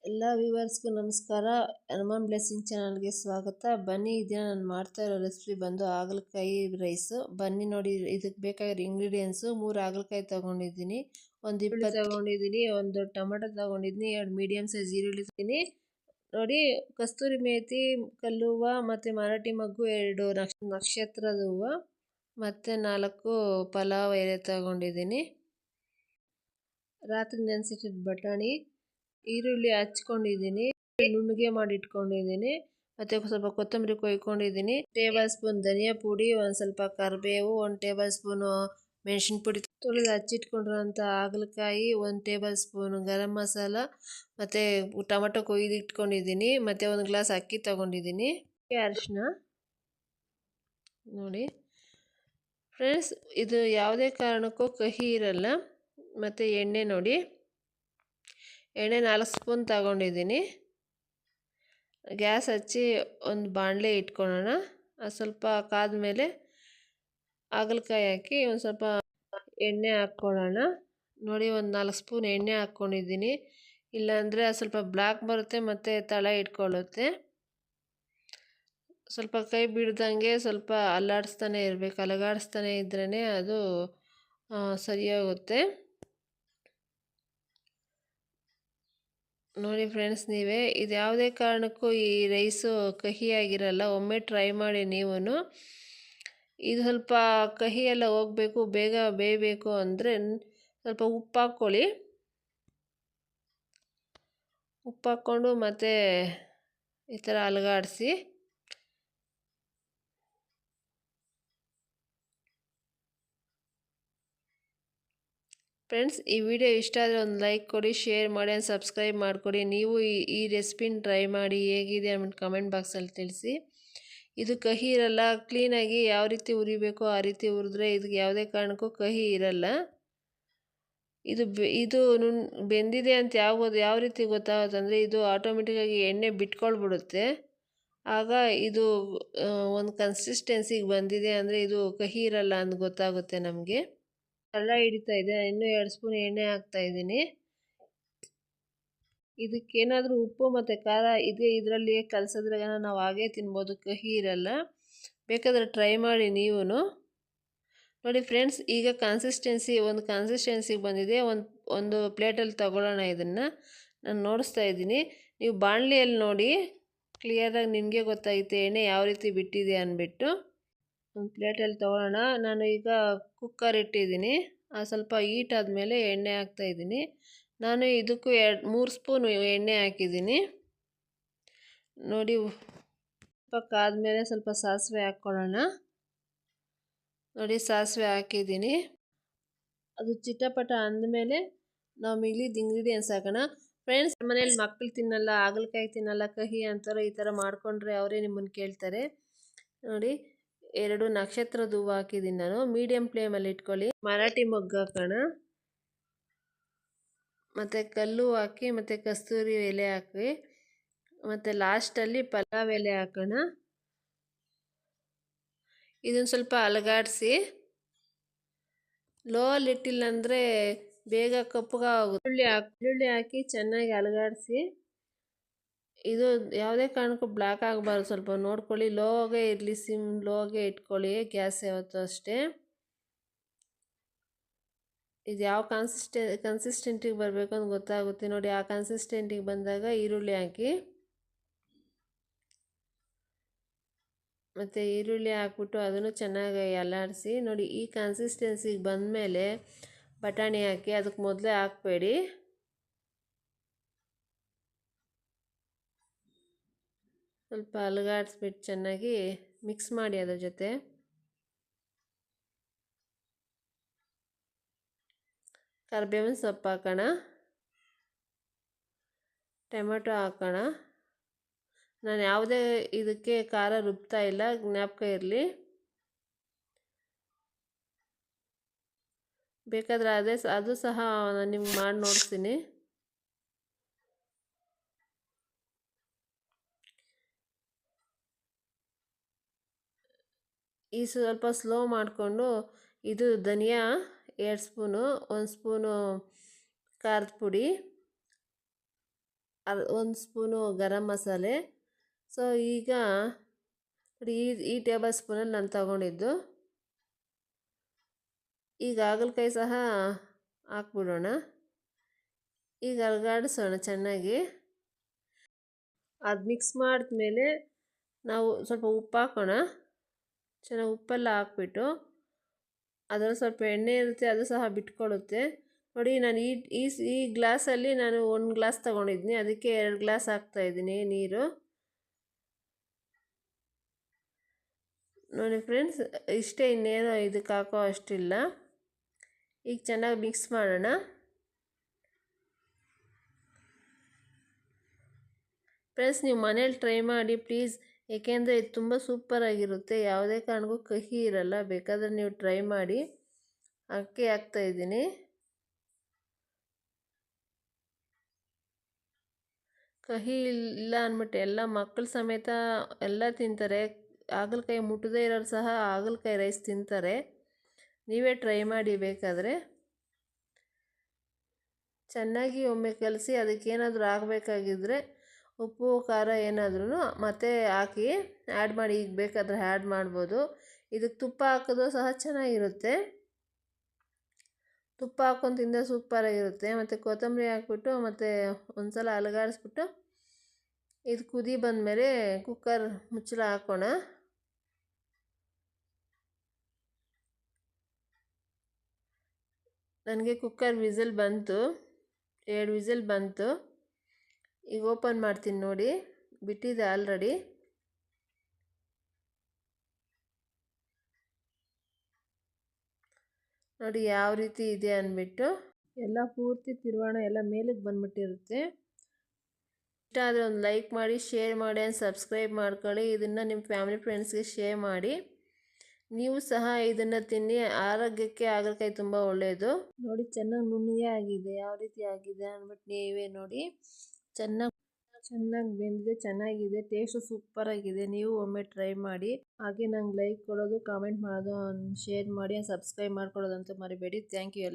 ಎಲ್ಲ ವ್ಯೂವರ್ಸ್ಗೂ ನಮಸ್ಕಾರ. ಹನುಮಾನ್ ಬ್ಲೆಸ್ಸಿಂಗ್ ಚಾನಲ್ಗೆ ಸ್ವಾಗತ. ಬನ್ನಿ, ಇದನ್ನ ನಾನು ಮಾಡ್ತಾ ಇರೋ ರೆಸಿಪಿ ಬಂದು ಹಾಗಲಕಾಯಿ ರೈಸು. ಬನ್ನಿ ನೋಡಿ, ಇದಕ್ಕೆ ಬೇಕಾಗಿರೋ ಇಂಗ್ರೀಡಿಯೆಂಟ್ಸು: 3 ಹಾಗಲಕಾಯಿ ತೊಗೊಂಡಿದ್ದೀನಿ, ಒಂದು 20 ತೊಗೊಂಡಿದ್ದೀನಿ, ಒಂದು ಟೊಮೆಟೊ ತೊಗೊಂಡಿದ್ದೀನಿ, 2 ಮೀಡಿಯಮ್ ಸೈಜ್ ಈರುಳ್ಳಿ ತೊಗೊಂಡಿದ್ದೀನಿ. ನೋಡಿ, ಕಸ್ತೂರಿ ಮೇಥಿ, ಕಲ್ಲುವ ಮತ್ತು ಮರಾಠಿ ಮಗ್ಗು, 2 ನಕ್ಷತ್ರದ ಹೂವು ಮತ್ತು 4 ಪಲಾವ್ ಎಲೆ ತೊಗೊಂಡಿದ್ದೀನಿ. ರಾತ್ರಿ ನೆನೆಸಿಟ್ಟಿದ್ದ ಬಟಾಣಿ, ಈರುಳ್ಳಿ ಹಚ್ಕೊಂಡಿದ್ದೀನಿ, ನುಣ್ಣಗೆ ಮಾಡಿ ಇಟ್ಕೊಂಡಿದ್ದೀನಿ, ಮತ್ತು ಸ್ವಲ್ಪ ಕೊತ್ತಂಬರಿ ಕೊಯ್ಕೊಂಡಿದ್ದೀನಿ, ಟೇಬಲ್ ಸ್ಪೂನ್ ಧನಿಯಾ ಪುಡಿ, ಒಂದು ಸ್ವಲ್ಪ ಕರಿಬೇವು, 1 ಟೇಬಲ್ ಸ್ಪೂನು ಮೆಣಸಿನ ಪುಡಿ, ತೊಳೆದು ಹಚ್ಚಿಟ್ಕೊಂಡಿರೋಂಥ ಹಾಗಲಕಾಯಿ, 1 ಟೇಬಲ್ ಸ್ಪೂನ್ ಗರಂ ಮಸಾಲ, ಮತ್ತು ಟೊಮೆಟೊ ಕೊಯ್ದು ಇಟ್ಕೊಂಡಿದ್ದೀನಿ, ಮತ್ತು 1 ಗ್ಲಾಸ್ ಅಕ್ಕಿ ತೊಗೊಂಡಿದ್ದೀನಿ, ಅರಿಶಿನ. ನೋಡಿ ಫ್ರೆಂಡ್ಸ್, ಇದು ಯಾವುದೇ ಕಾರಣಕ್ಕೂ ಕಹಿ ಇರಲ್ಲ. ಮತ್ತು ಎಣ್ಣೆ ನೋಡಿ, ಎಣ್ಣೆ 4 ಸ್ಪೂನ್ ತಗೊಂಡಿದ್ದೀನಿ. ಗ್ಯಾಸ್ ಹಚ್ಚಿ ಒಂದು ಬಾಣಲೆ ಇಟ್ಕೊಳ್ಳೋಣ. ಅದು ಸ್ವಲ್ಪ ಕಾದ್ಮೇಲೆ ಹಾಗಲಕಾಯಿ ಹಾಕಿ ಒಂದು ಸ್ವಲ್ಪ ಎಣ್ಣೆ ಹಾಕ್ಕೊಳ್ಳೋಣ. ನೋಡಿ, ಒಂದು 4 ಸ್ಪೂನ್ ಎಣ್ಣೆ ಹಾಕ್ಕೊಂಡಿದ್ದೀನಿ. ಇಲ್ಲಾಂದರೆ ಅದು ಸ್ವಲ್ಪ ಬ್ಲ್ಯಾಕ್ ಬರುತ್ತೆ ಮತ್ತು ತಳ ಇಟ್ಕೊಳ್ಳುತ್ತೆ. ಸ್ವಲ್ಪ ಕೈ ಬಿಡ್ದಂಗೆ ಸ್ವಲ್ಪ ಅಲ್ಲಾಡಿಸ್ತಾನೆ ಇರಬೇಕು. ಅಲಗಾಡಿಸ್ತಾನೆ ಇದ್ರೇ ಅದು ಸರಿಯಾಗುತ್ತೆ. ನೋಡಿ ಫ್ರೆಂಡ್ಸ್, ಇದು ಯಾವುದೇ ಕಾರಣಕ್ಕೂ ಈ ರೈಸು ಕಹಿಯಾಗಿರಲ್ಲ. ಒಮ್ಮೆ ಟ್ರೈ ಮಾಡಿ ನೀವು. ಇದು ಸ್ವಲ್ಪ ಕಹಿ ಎಲ್ಲ ಹೋಗಬೇಕು, ಬೇಗ ಬೇಯಬೇಕು ಅಂದರೆ ಸ್ವಲ್ಪ ಉಪ್ಪು ಹಾಕ್ಕೊಳ್ಳಿ. ಉಪ್ಪು ಹಾಕ್ಕೊಂಡು ಮತ್ತು ಈ ಥರ ಅಲಗಾಡಿಸಿ. ಫ್ರೆಂಡ್ಸ್, ಈ ವಿಡಿಯೋ ಇಷ್ಟ ಆದರೆ ಒಂದು ಲೈಕ್ ಕೊಡಿ, ಶೇರ್ ಮಾಡಿ, ಸಬ್ಸ್ಕ್ರೈಬ್ ಮಾಡಿಕೊಡಿ. ನೀವು ಈ ರೆಸಿಪಿನ ಟ್ರೈ ಮಾಡಿ ಹೇಗಿದೆ ಅಂದ್ಬಿಟ್ಟು ಕಮೆಂಟ್ ಬಾಕ್ಸಲ್ಲಿ ತಿಳಿಸಿ. ಇದು ಕಹಿ ಇರಲ್ಲ. ಕ್ಲೀನಾಗಿ ಯಾವ ರೀತಿ ಹುರಿಬೇಕು ಆ ರೀತಿ ಹುರಿದ್ರೆ ಇದಕ್ಕೆ ಯಾವುದೇ ಕಾರಣಕ್ಕೂ ಕಹಿ ಇರಲ್ಲ. ಇದು ಬೆಂದಿದೆ ಅಂತ ಯಾವ ರೀತಿ ಗೊತ್ತಾಗುತ್ತಂದರೆ, ಇದು ಆಟೋಮೆಟಿಕ್ಕಾಗಿ ಎಣ್ಣೆ ಬಿಟ್ಕೊಳ್ಬಿಡುತ್ತೆ. ಆಗ ಇದು ಒಂದು ಕನ್ಸಿಸ್ಟೆನ್ಸಿಗೆ ಬಂದಿದೆ ಅಂದರೆ ಇದು ಕಹಿ ಇರಲ್ಲ ಅಂತ ಗೊತ್ತಾಗುತ್ತೆ ನಮಗೆ. ತಳ ಹಿಡಿತಾ ಇದೆ. ಇನ್ನೂ 2 ಸ್ಪೂನ್ ಎಣ್ಣೆ ಹಾಕ್ತಾ ಇದ್ದೀನಿ. ಇದಕ್ಕೇನಾದರೂ ಉಪ್ಪು ಮತ್ತು ಖಾರ ಇದರಲ್ಲಿ ಕಲಸಿದ್ರೆ ನಾವು ಹಾಗೇ ತಿನ್ಬೋದು, ಕಹಿ ಇರಲ್ಲ. ಬೇಕಾದರೆ ಟ್ರೈ ಮಾಡಿ ನೀವು. ನೋಡಿ ಫ್ರೆಂಡ್ಸ್, ಈಗ ಒಂದು ಕನ್ಸಿಸ್ಟೆನ್ಸಿಗೆ ಬಂದಿದೆ. ಒಂದು ಪ್ಲೇಟಲ್ಲಿ ತಗೊಳ್ಳೋಣ. ಇದನ್ನು ನಾನು ನೋಡಿಸ್ತಾ ಇದ್ದೀನಿ. ನೀವು ಬಾಣಲಿಯಲ್ಲಿ ನೋಡಿ, ಕ್ಲಿಯರಾಗಿ ನಿಮಗೆ ಗೊತ್ತಾಗುತ್ತೆ ಎಣ್ಣೆ ಯಾವ ರೀತಿ ಬಿಟ್ಟಿದೆ ಅಂದ್ಬಿಟ್ಟು. ಒಂದು ಪ್ಲೇಟಲ್ಲಿ ತೊಗೊಳ್ಳೋಣ. ನಾನು ಈಗ ಕುಕ್ಕರ್ ಇಟ್ಟಿದ್ದೀನಿ. ಸ್ವಲ್ಪ ಹೀಟ್ ಆದಮೇಲೆ ಎಣ್ಣೆ ಹಾಕ್ತಾಯಿದ್ದೀನಿ. ನಾನು ಇದಕ್ಕೂ 3 ಸ್ಪೂನ್ ಎಣ್ಣೆ ಹಾಕಿದ್ದೀನಿ. ನೋಡಿ, ಸ್ವಲ್ಪ ಕಾದ್ಮೇಲೆ ಸ್ವಲ್ಪ ಸಾಸಿವೆ ಹಾಕ್ಕೊಳ್ಳೋಣ. ನೋಡಿ, ಸಾಸಿವೆ ಹಾಕಿದ್ದೀನಿ. ಅದು ಚಿಟಪಟ ಅಂದಮೇಲೆ ನಾವು ಮಿಗಿಲಿದ ಇಂಗ್ರೀಡಿಯೆಂಟ್ಸ್ ಹಾಕೋಣ. ಫ್ರೆಂಡ್ಸ್, ಮನೇಲಿ ಮಕ್ಕಳು ತಿನ್ನಲ್ಲ, ಹಾಗಲಕಾಯಿ ತಿನ್ನಲ್ಲ, ಕಹಿ ಅಂತಾರೆ. ಈ ಥರ ಮಾಡಿಕೊಂಡ್ರೆ ಅವರೇ ನಿಮ್ಮನ್ನು ಕೇಳ್ತಾರೆ. ನೋಡಿ, 2 ನಕ್ಷತ್ರದ ಹೂವು ಹಾಕಿದ್ದೀನಿ ನಾನು. ಮೀಡಿಯಮ್ ಫ್ಲೇಮಲ್ಲಿ ಇಟ್ಕೊಳ್ಳಿ. ಮರಾಠಿ ಮೊಗ್ಗು ಹಾಕೋಣ, ಮತ್ತು ಕಲ್ಲು ಹಾಕಿ, ಮತ್ತು ಕಸ್ತೂರಿ ಎಲೆ ಹಾಕಿ, ಮತ್ತು ಲಾಸ್ಟಲ್ಲಿ ಪಲಾವ್ ಎಲೆ ಹಾಕೋಣ. ಇದನ್ನು ಸ್ವಲ್ಪ ಅಲಗಾಡಿಸಿ. ಲೋ ಅಲ್ಲಿ ಇಟ್ಟಿಲ್ಲ ಅಂದರೆ ಬೇಗ ಕಪ್ಪಗಾಗುತ್ತೆ. ಈರುಳ್ಳಿ ಹಾಕಿ ಚೆನ್ನಾಗಿ ಅಲಗಾಡಿಸಿ. ಇದು ಯಾವುದೇ ಕಾರಣಕ್ಕೂ ಬ್ಲ್ಯಾಕ್ ಆಗಬಾರ್ದು, ಸ್ವಲ್ಪ ನೋಡ್ಕೊಳ್ಳಿ. ಲೋಗೆ ಇರಲಿ, ಲೋಗೆ ಇಟ್ಕೊಳ್ಳಿ ಗ್ಯಾಸ್ ಯಾವತ್ತೂ ಅಷ್ಟೇ. ಇದು ಯಾವ ಕನ್ಸಿಸ್ಟೆಂಟಿಗೆ ಬರಬೇಕು ಅಂತ ಗೊತ್ತಾಗುತ್ತೆ. ನೋಡಿ, ಆ ಕನ್ಸಿಸ್ಟೆಂಟಿಗೆ ಬಂದಾಗ ಈರುಳ್ಳಿ ಹಾಕಿ. ಮತ್ತು ಈರುಳ್ಳಿ ಹಾಕ್ಬಿಟ್ಟು ಅದನ್ನು ಚೆನ್ನಾಗಿ ಅಲ್ಲಾಡಿಸಿ. ನೋಡಿ, ಈ ಕನ್ಸಿಸ್ಟೆನ್ಸಿಗೆ ಬಂದಮೇಲೆ ಬಟಾಣಿ ಹಾಕಿ. ಅದಕ್ಕೆ ಮೊದಲೇ ಹಾಕಬೇಡಿ. ಸ್ವಲ್ಪ ಅಲಗಾಡಿಸ್ಬಿಟ್ಟು ಚೆನ್ನಾಗಿ ಮಿಕ್ಸ್ ಮಾಡಿ. ಅದ್ರ ಜೊತೆ ಕರಿಬೇವಿನ ಸೊಪ್ಪು ಹಾಕೋಣ, ಟೊಮೆಟೊ ಹಾಕೋಣ. ನಾನು ಯಾವುದೇ ಇದಕ್ಕೆ ಖಾರ ರುಬ್ತಾ ಇಲ್ಲ, ಜ್ಞಾಪಕ ಇರಲಿ. ಬೇಕಾದರೆ ಅದು ಸಹ ನಾನು ನಿಮ್ಗೆ ಮಾಡಿ ನೋಡ್ತೀನಿ. ಈ ಸ್ವಲ್ಪ ಸ್ಲೋ ಮಾಡಿಕೊಂಡು, ಇದು ಧನಿಯಾ 2 ಸ್ಪೂನು, 1 ಸ್ಪೂನು ಖಾರದ ಪುಡಿ, 1 ಸ್ಪೂನು ಗರಂ ಮಸಾಲೆ. ಸೊ ಈಗ ನೋಡಿ ಈ ಟೇಬಲ್ ಸ್ಪೂನಲ್ಲಿ ನಾನು ತಗೊಂಡಿದ್ದು. ಈಗ ಹಾಗಲಕಾಯಿ ಸಹ ಹಾಕ್ಬಿಡೋಣ. ಈಗ ಅಲುಗಾಡಿಸೋಣ ಚೆನ್ನಾಗಿ. ಅದು ಮಿಕ್ಸ್ ಮಾಡಿದ್ಮೇಲೆ ನಾವು ಸ್ವಲ್ಪ ಉಪ್ಪು ಹಾಕೋಣ. ಚೆನ್ನಾಗಿ ಉಪ್ಪೆಲ್ಲ ಹಾಕ್ಬಿಟ್ಟು ಅದರಲ್ಲಿ ಸ್ವಲ್ಪ ಎಣ್ಣೆ ಇರುತ್ತೆ, ಅದು ಸಹ ಬಿಟ್ಕೊಳ್ಳುತ್ತೆ. ನೋಡಿ ನಾನು ಈ ಗ್ಲಾಸಲ್ಲಿ ನಾನು 1 ಗ್ಲಾಸ್ ತೊಗೊಂಡಿದ್ದೀನಿ, ಅದಕ್ಕೆ 2 ಗ್ಲಾಸ್ ಹಾಕ್ತಾಯಿದ್ದೀನಿ ನೀರು. ನೋಡಿ ಫ್ರೆಂಡ್ಸ್, ಇಷ್ಟೇ, ಇನ್ನೇನು ಇದಕ್ಕೆ ಹಾಕೋ ಅಷ್ಟಿಲ್ಲ. ಈಗ ಚೆನ್ನಾಗಿ ಮಿಕ್ಸ್ ಮಾಡೋಣ. ಫ್ರೆಂಡ್ಸ್, ನೀವು ಮನೇಲಿ ಟ್ರೈ ಮಾಡಿ ಪ್ಲೀಸ್, ಏಕೆಂದರೆ ಇದು ತುಂಬ ಸೂಪರಾಗಿರುತ್ತೆ. ಯಾವುದೇ ಕಾರಣಕ್ಕೂ ಕಹಿ ಇರಲ್ಲ. ಬೇಕಾದರೆ ನೀವು ಟ್ರೈ ಮಾಡಿ. ಅಕ್ಕಿ ಹಾಕ್ತಾಯಿದ್ದೀನಿ. ಕಹಿ ಇಲ್ಲ ಅಂದ್ಬಿಟ್ಟು ಎಲ್ಲ ಮಕ್ಕಳು ಸಮೇತ ಎಲ್ಲ ತಿಂತಾರೆ. ಹಾಗಲಕಾಯಿ ಮುಟ್ಟದೇ ಇರೋರು ಸಹ ಹಾಗಲಕಾಯಿ ರೈಸ್ ತಿಂತಾರೆ. ನೀವೇ ಟ್ರೈ ಮಾಡಿ ಬೇಕಾದರೆ. ಚೆನ್ನಾಗಿ ಒಮ್ಮೆ ಕಲಸಿ ಅದಕ್ಕೇನಾದರೂ ಆಗಬೇಕಾಗಿದ್ದರೆ ಉಪ್ಪು ಖಾರ ಏನಾದ್ರೂ ಮತ್ತೆ ಹಾಕಿ ಆ್ಯಡ್ ಮಾಡಿ. ಈಗ ಬೇಕಾದರೆ ಆ್ಯಡ್ ಮಾಡ್ಬೋದು. ಇದಕ್ಕೆ ತುಪ್ಪ ಹಾಕಿದ್ರೂ ಸಹ ಚೆನ್ನಾಗಿರುತ್ತೆ. ತುಪ್ಪ ಹಾಕ್ಕೊಂಡು ತಿಂದರೆ ಸೂಪರಾಗಿರುತ್ತೆ. ಮತ್ತು ಕೊತ್ತಂಬರಿ ಹಾಕ್ಬಿಟ್ಟು ಮತ್ತು ಒಂದು ಸಲ ಅಲುಗಾಡಿಸ್ಬಿಟ್ಟು ಇದು ಕುದಿ ಬಂದಮೇಲೆ ಕುಕ್ಕರ್ ಮುಚ್ಚಳ ಹಾಕೋಣ. ನನಗೆ ಕುಕ್ಕರ್ ವಿಸಿಲ್ ಬಂತು, 2 ವಿಸಿಲ್ ಬಂತು. ಈಗ ಓಪನ್ ಮಾಡ್ತೀನಿ ನೋಡಿ, ಬಿಟ್ಟಿದೆ ಆಲ್ರೆಡಿ. ನೋಡಿ ಯಾವ ರೀತಿ ಇದೆ ಅಂದ್ಬಿಟ್ಟು. ಎಲ್ಲ ಪೂರ್ತಿ ತಿರುವಾಣ ಎಲ್ಲ ಮೇಲಕ್ಕೆ ಬಂದ್ಬಿಟ್ಟಿರುತ್ತೆ. ಇಷ್ಟ ಆದರೆ ಒಂದು ಲೈಕ್ ಮಾಡಿ, ಶೇರ್ ಮಾಡಿ ಆ್ಯಂಡ್ ಸಬ್ಸ್ಕ್ರೈಬ್ ಮಾಡ್ಕೊಳ್ಳಿ. ಇದನ್ನು ನಿಮ್ಮ ಫ್ಯಾಮಿಲಿ ಫ್ರೆಂಡ್ಸ್ಗೆ ಶೇರ್ ಮಾಡಿ. ನೀವು ಸಹ ಇದನ್ನು ತಿನ್ನಿ. ಆರೋಗ್ಯಕ್ಕೆ ಹಾಗಲಕಾಯಿ ತುಂಬ ಒಳ್ಳೆಯದು. ನೋಡಿ ಚೆನ್ನಾಗಿ ನುಣ್ಣಗೆ ಆಗಿದೆ. ಯಾವ ರೀತಿ ಆಗಿದೆ ಅಂದ್ಬಿಟ್ಟು ನೀವೇ ನೋಡಿ. ಚೆನ್ನಾಗಿ ಬೆಂದಿದೆ, ಚೆನ್ನಾಗಿದೆ, ಟೇಸ್ಟು ಸೂಪರಾಗಿದೆ. ನೀವು ಒಮ್ಮೆ ಟ್ರೈ ಮಾಡಿ. ಹಾಗೆ ನಂಗೆ ಲೈಕ್ ಕೊಡೋದು, ಕಾಮೆಂಟ್ ಮಾಡೋದು, ಶೇರ್ ಮಾಡಿ, ಸಬ್ಸ್ಕ್ರೈಬ್ ಮಾಡ್ಕೊಳ್ಳೋದಂತೂ ಮರಿಬೇಡಿ. ಥ್ಯಾಂಕ್ ಯು ಎಲ್ಲ.